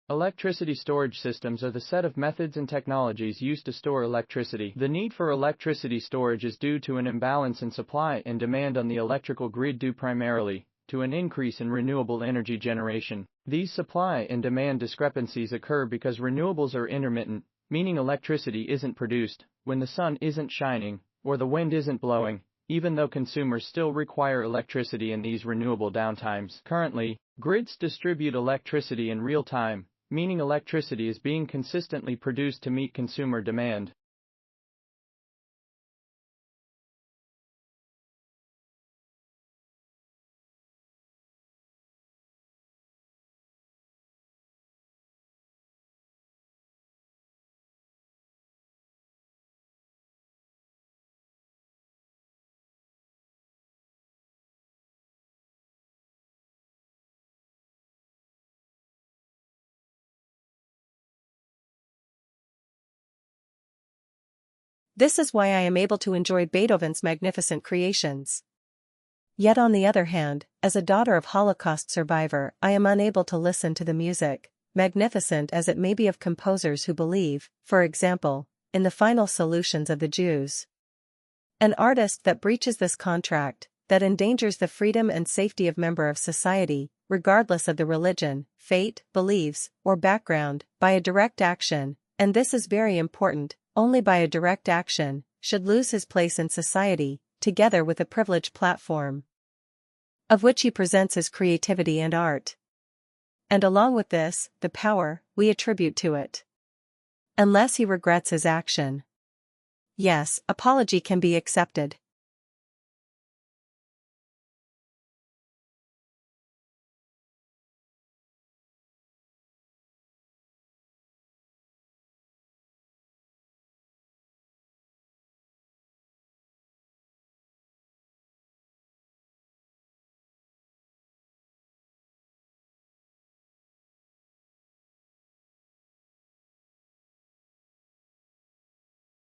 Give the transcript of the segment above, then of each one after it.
Electricity storage systems are the set of methods and technologies used to store electricity. The need for electricity storage is due to an imbalance in supply and demand on the electrical grid due primarily to an increase in renewable energy generation. These supply and demand discrepancies occur because renewables are intermittent, meaning electricity isn't produced when the sun isn't shining or the wind isn't blowing, even though consumers still require electricity in these renewable downtimes. Currently, grids distribute electricity in real time, meaning electricity is being consistently produced to meet consumer demand. This is why I am able to enjoy Beethoven's magnificent creations. Yet on the other hand, as a daughter of Holocaust survivor, I am unable to listen to the music, magnificent as it may be, of composers who believe, for example, in the final solutions of the Jews. An artist that breaches this contract, that endangers the freedom and safety of member of society, regardless of the religion, faith, beliefs, or background, by a direct action, and this is very important, only by a direct action, should lose his place in society, together with a privileged platform, of which he presents his creativity and art. And along with this, the power we attribute to it. Unless he regrets his action. Yes, apology can be accepted.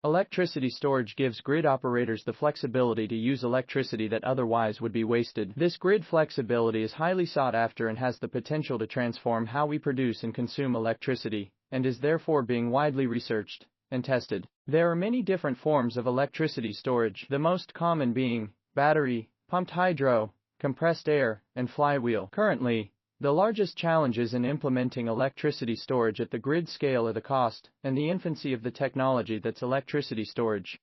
Electricity storage gives grid operators the flexibility to use electricity that otherwise would be wasted. This grid flexibility is highly sought after and has the potential to transform how we produce and consume electricity, and is therefore being widely researched and tested. There are many different forms of electricity storage, the most common being battery, pumped hydro, compressed air, and flywheel. Currently, the largest challenges in implementing electricity storage at the grid scale are the cost and the infancy of the technology that's electricity storage.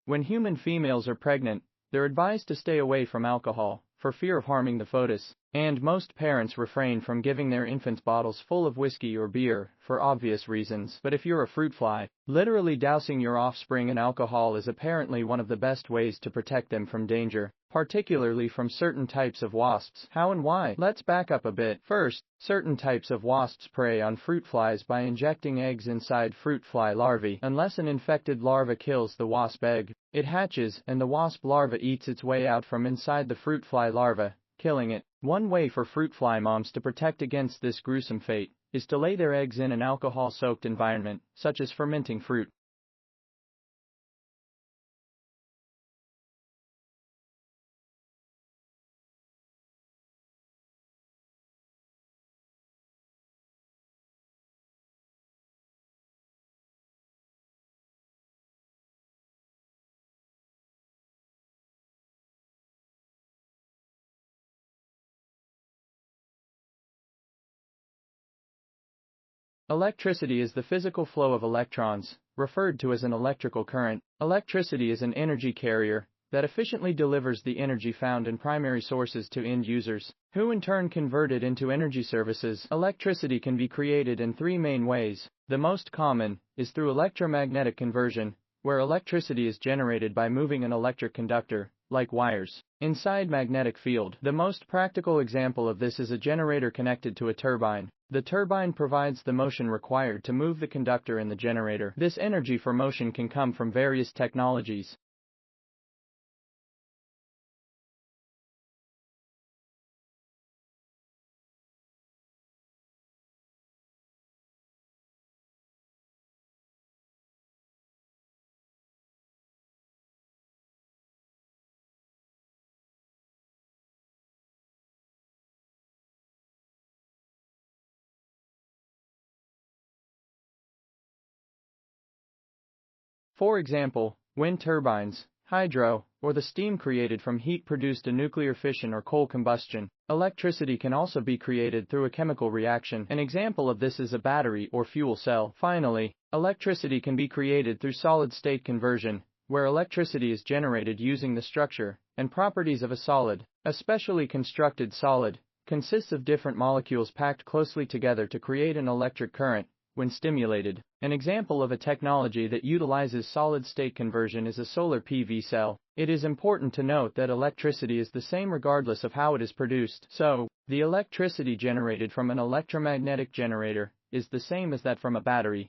When human females are pregnant, they're advised to stay away from alcohol, for fear of harming the fetus, and most parents refrain from giving their infants bottles full of whiskey or beer, for obvious reasons. But if you're a fruit fly, literally dousing your offspring in alcohol is apparently one of the best ways to protect them from danger, particularly from certain types of wasps. How and why? Let's back up a bit. First, certain types of wasps prey on fruit flies by injecting eggs inside fruit fly larvae. Unless an infected larva kills the wasp egg, it hatches, and the wasp larva eats its way out from inside the fruit fly larva, killing it. One way for fruit fly moms to protect against this gruesome fate is to lay their eggs in an alcohol-soaked environment, such as fermenting fruit. Electricity is the physical flow of electrons, referred to as an electrical current. Electricity is an energy carrier that efficiently delivers the energy found in primary sources to end users, who in turn convert it into energy services. Electricity can be created in three main ways. The most common is through electromagnetic conversion, where electricity is generated by moving an electric conductor, like wires, inside magnetic field. The most practical example of this is a generator connected to a turbine. The turbine provides the motion required to move the conductor in the generator. This energy for motion can come from various technologies. For example, wind turbines, hydro, or the steam created from heat produced in nuclear fission or coal combustion. Electricity can also be created through a chemical reaction. An example of this is a battery or fuel cell. Finally, electricity can be created through solid-state conversion, where electricity is generated using the structure and properties of a solid. A specially constructed solid consists of different molecules packed closely together to create an electric current when stimulated. An example of a technology that utilizes solid-state conversion is a solar PV cell. It is important to note that electricity is the same regardless of how it is produced. So, the electricity generated from an electromagnetic generator is the same as that from a battery.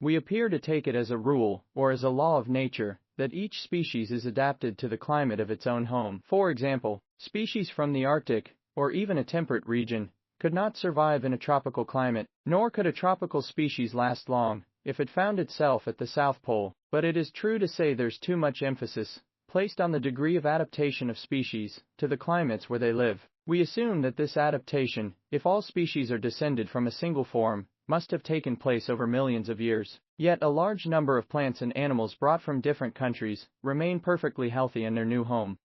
We appear to take it as a rule, or as a law of nature, that each species is adapted to the climate of its own home. For example, species from the Arctic, or even a temperate region, could not survive in a tropical climate, nor could a tropical species last long if it found itself at the South Pole. But it is true to say there's too much emphasis placed on the degree of adaptation of species to the climates where they live. We assume that this adaptation, if all species are descended from a single form, must have taken place over millions of years. Yet a large number of plants and animals brought from different countries remain perfectly healthy in their new home.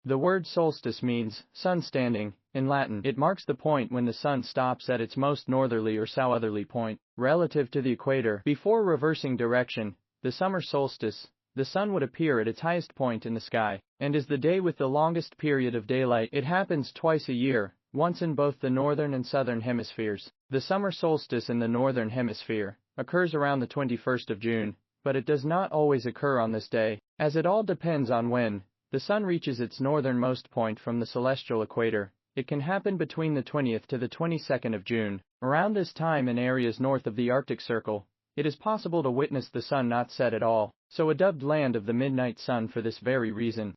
The word solstice means sun standing. In Latin, it marks the point when the sun stops at its most northerly or southerly point, relative to the equator. Before reversing direction, the summer solstice, the sun would appear at its highest point in the sky, and is the day with the longest period of daylight. It happens twice a year, once in both the northern and southern hemispheres. The summer solstice in the northern hemisphere occurs around the 21st of June, but it does not always occur on this day, as it all depends on when the sun reaches its northernmost point from the celestial equator. It can happen between the 20th to the 22nd of June. Around this time in areas north of the Arctic Circle, it is possible to witness the sun not set at all, so dubbed land of the midnight sun for this very reason.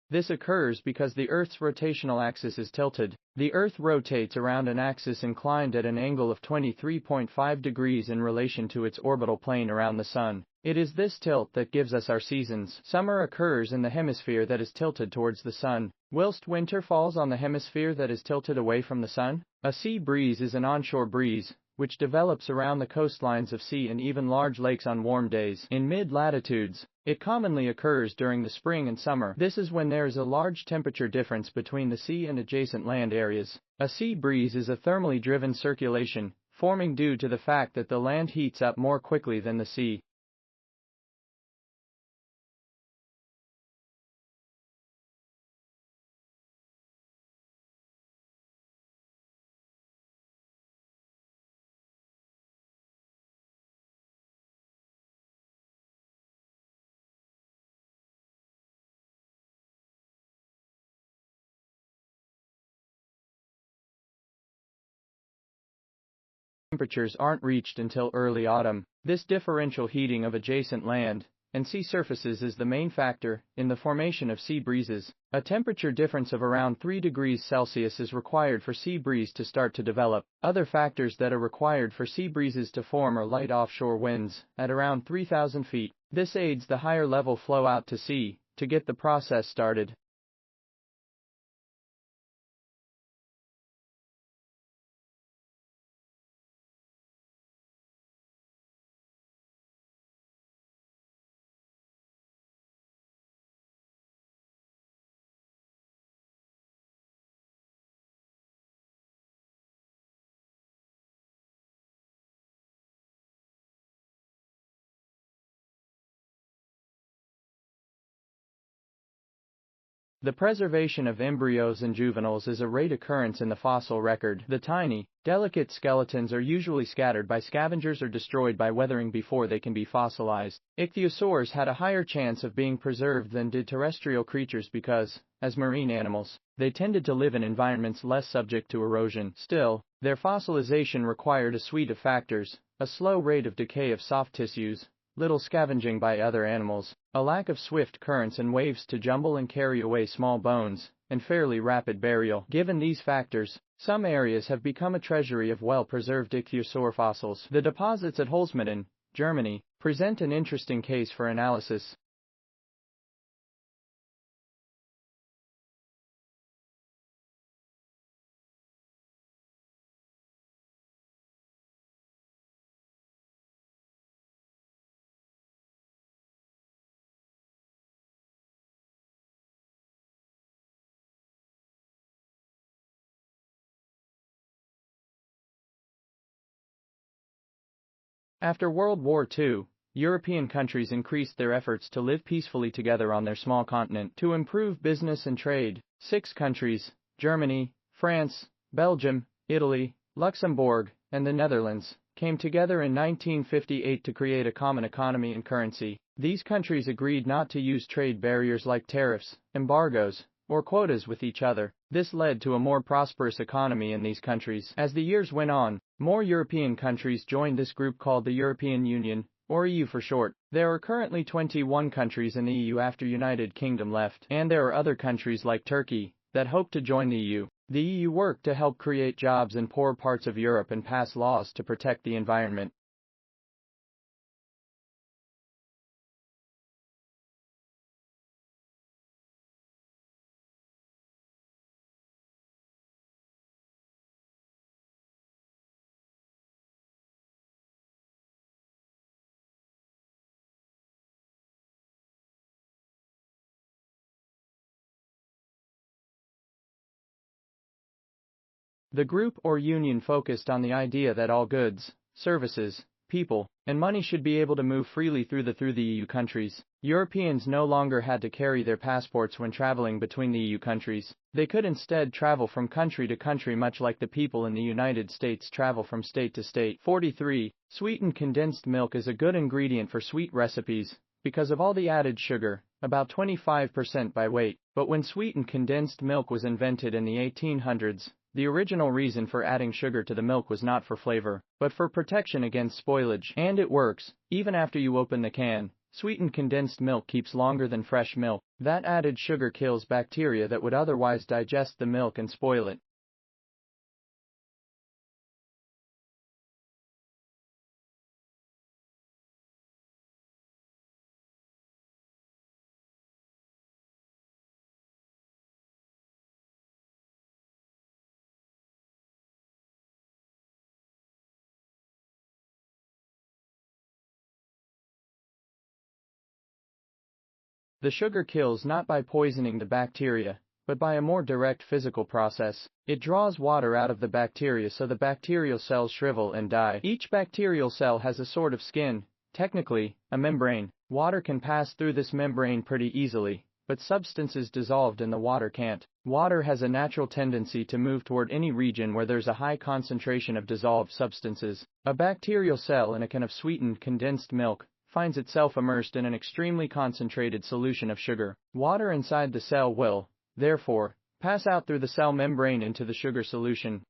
This occurs because the Earth's rotational axis is tilted. The Earth rotates around an axis inclined at an angle of 23.5 degrees in relation to its orbital plane around the Sun. It is this tilt that gives us our seasons. Summer occurs in the hemisphere that is tilted towards the Sun, whilst winter falls on the hemisphere that is tilted away from the Sun. A sea breeze is an onshore breeze, which develops around the coastlines of sea and even large lakes on warm days. In mid-latitudes, it commonly occurs during the spring and summer. This is when there is a large temperature difference between the sea and adjacent land areas. A sea breeze is a thermally driven circulation, forming due to the fact that the land heats up more quickly than the sea. temperatures aren't reached until early autumn. This differential heating of adjacent land and sea surfaces is the main factor in the formation of sea breezes. A temperature difference of around 3 degrees Celsius is required for sea breeze to start to develop. Other factors that are required for sea breezes to form are light offshore winds at around 3,000 feet. This aids the higher level flow out to sea to get the process started. The preservation of embryos and juveniles is a rare occurrence in the fossil record. The tiny, delicate skeletons are usually scattered by scavengers or destroyed by weathering before they can be fossilized. Ichthyosaurs had a higher chance of being preserved than did terrestrial creatures because, as marine animals, they tended to live in environments less subject to erosion. Still, their fossilization required a suite of factors: a slow rate of decay of soft tissues, little scavenging by other animals, a lack of swift currents and waves to jumble and carry away small bones, and fairly rapid burial. Given these factors, some areas have become a treasury of well-preserved ichthyosaur fossils. The deposits at Holzminden, Germany, present an interesting case for analysis. After World War II, European countries increased their efforts to live peacefully together on their small continent. To improve business and trade, 6 countries, Germany, France, Belgium, Italy, Luxembourg, and the Netherlands, came together in 1958 to create a common economy and currency. These countries agreed not to use trade barriers like tariffs, embargoes, or quotas with each other. This led to a more prosperous economy in these countries. As the years went on, more European countries joined this group called the European Union, or EU for short. There are currently 21 countries in the EU after United Kingdom left, and there are other countries like Turkey that hope to join the EU. The EU worked to help create jobs in poor parts of Europe and pass laws to protect the environment. The group or union focused on the idea that all goods, services, people, and money should be able to move freely through the EU countries. Europeans no longer had to carry their passports when traveling between the EU countries. They could instead travel from country to country much like the people in the United States travel from state to state. 43. Sweetened condensed milk is a good ingredient for sweet recipes because of all the added sugar, about 25% by weight. But when sweetened condensed milk was invented in the 1800s, the original reason for adding sugar to the milk was not for flavor, but for protection against spoilage. And it works. Even after you open the can, sweetened condensed milk keeps longer than fresh milk. That added sugar kills bacteria that would otherwise digest the milk and spoil it. The sugar kills not by poisoning the bacteria, but by a more direct physical process. It draws water out of the bacteria so the bacterial cells shrivel and die. Each bacterial cell has a sort of skin, technically, a membrane. Water can pass through this membrane pretty easily, but substances dissolved in the water can't. Water has a natural tendency to move toward any region where there's a high concentration of dissolved substances. A bacterial cell in a can of sweetened condensed milk finds itself immersed in an extremely concentrated solution of sugar. Water inside the cell will, therefore, pass out through the cell membrane into the sugar solution.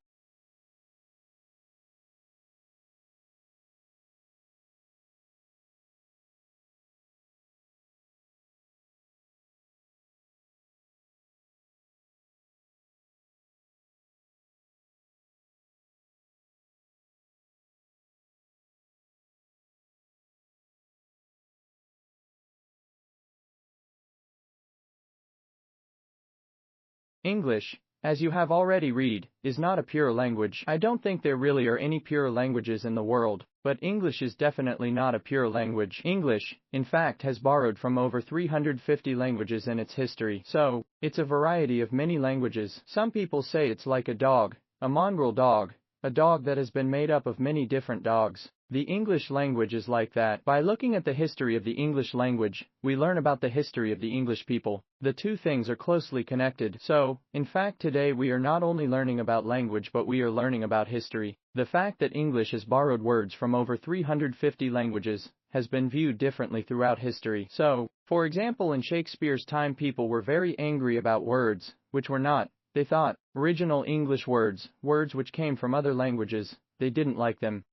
English, as you have already read, is not a pure language. I don't think there really are any pure languages in the world, but English is definitely not a pure language. English, in fact, has borrowed from over 350 languages in its history, so it's a variety of many languages. Some people say it's like a dog, a mongrel dog, a dog that has been made up of many different dogs. The English language is like that. By looking at the history of the English language, we learn about the history of the English people. The two things are closely connected. So, in fact, today we are not only learning about language but we are learning about history. The fact that English has borrowed words from over 350 languages has been viewed differently throughout history. So, for example, in Shakespeare's time people were very angry about words, which were not, they thought, original English words, words which came from other languages. They didn't like them.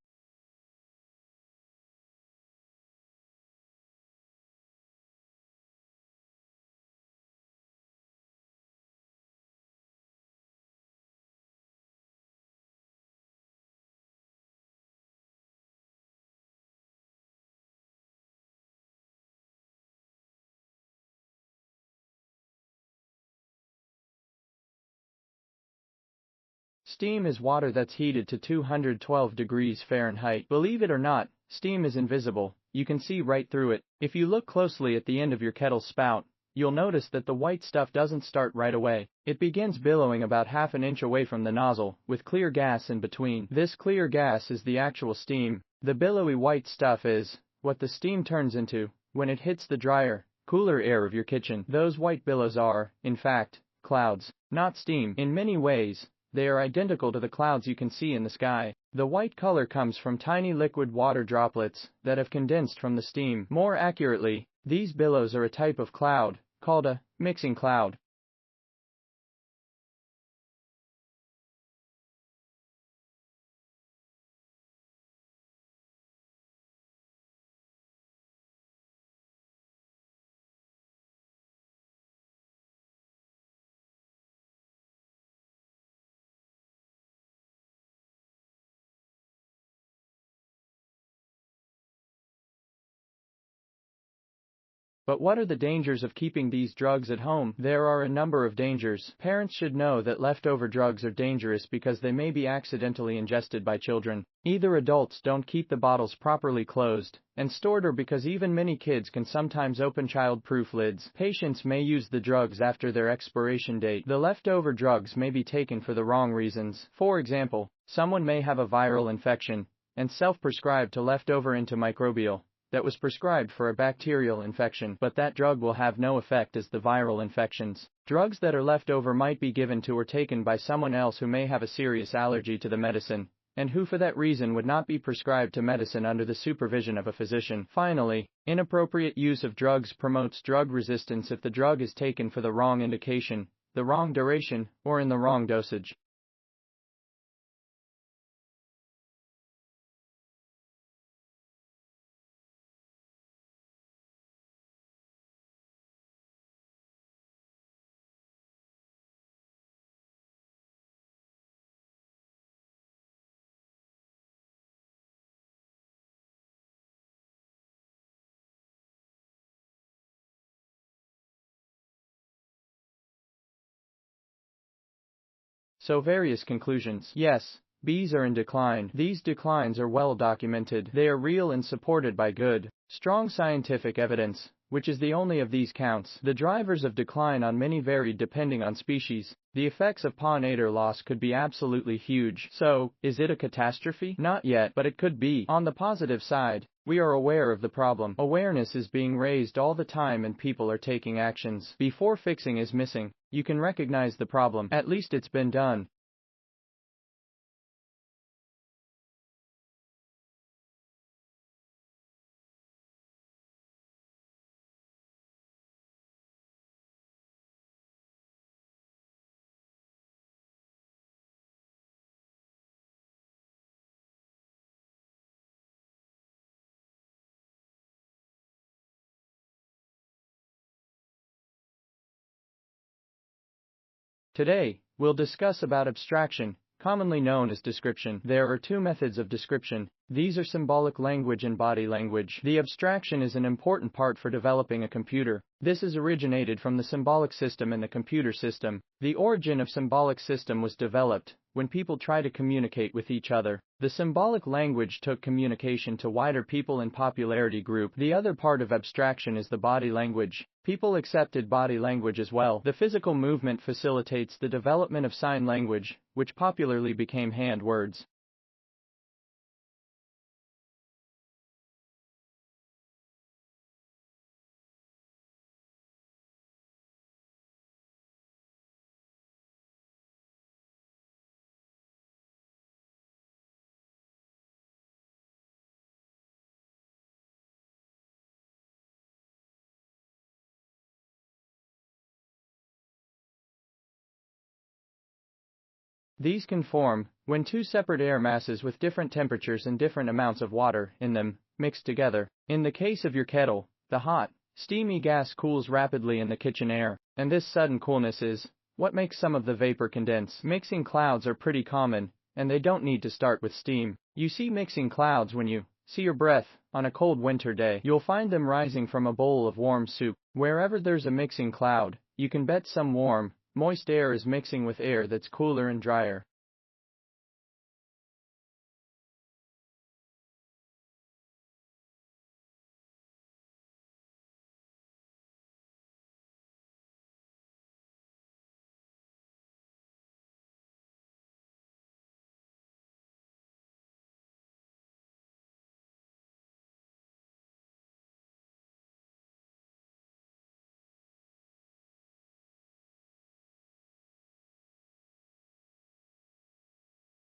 Steam is water that's heated to 212 degrees Fahrenheit. Believe it or not, steam is invisible. You can see right through it. If you look closely at the end of your kettle's spout, you'll notice that the white stuff doesn't start right away. It begins billowing about half an inch away from the nozzle, with clear gas in between. This clear gas is the actual steam. The billowy white stuff is what the steam turns into when it hits the drier, cooler air of your kitchen. Those white billows are, in fact, clouds, not steam. In many ways, they are identical to the clouds you can see in the sky. The white color comes from tiny liquid water droplets that have condensed from the steam. More accurately, these billows are a type of cloud, called a mixing cloud. But what are the dangers of keeping these drugs at home? There are a number of dangers. Parents should know that leftover drugs are dangerous because they may be accidentally ingested by children. Either adults don't keep the bottles properly closed and stored, or because even many kids can sometimes open child-proof lids. Patients may use the drugs after their expiration date. The leftover drugs may be taken for the wrong reasons. For example, someone may have a viral infection and self-prescribe to leftover antimicrobial that was prescribed for a bacterial infection, but that drug will have no effect as the viral infections. Drugs that are left over might be given to or taken by someone else who may have a serious allergy to the medicine, and who for that reason would not be prescribed to medicine under the supervision of a physician. Finally, inappropriate use of drugs promotes drug resistance if the drug is taken for the wrong indication, the wrong duration, or in the wrong dosage. So various conclusions. Yes, bees are in decline. These declines are well documented. They are real and supported by good, strong scientific evidence, which is the only of these counts. The drivers of decline on many varied depending on species. The effects of pollinator loss could be absolutely huge. So, is it a catastrophe? Not yet, but it could be. On the positive side, we are aware of the problem. Awareness is being raised all the time and people are taking actions. Before fixing is missing, you can recognize the problem. At least it's been done. Today, we'll discuss about abstraction, commonly known as description. There are two methods of description. These are symbolic language and body language. The abstraction is an important part for developing a computer. This is originated from the symbolic system and the computer system. The origin of symbolic system was developed when people try to communicate with each other. The symbolic language took communication to wider people in popularity group. The other part of abstraction is the body language. People accepted body language as well. The physical movement facilitates the development of sign language, which popularly became hand words. These can form when two separate air masses with different temperatures and different amounts of water in them mix together. In the case of your kettle, the hot, steamy gas cools rapidly in the kitchen air, and this sudden coolness is what makes some of the vapor condense. Mixing clouds are pretty common, and they don't need to start with steam. You see mixing clouds when you see your breath on a cold winter day. You'll find them rising from a bowl of warm soup. Wherever there's a mixing cloud, you can bet some warm, moist air is mixing with air that's cooler and drier.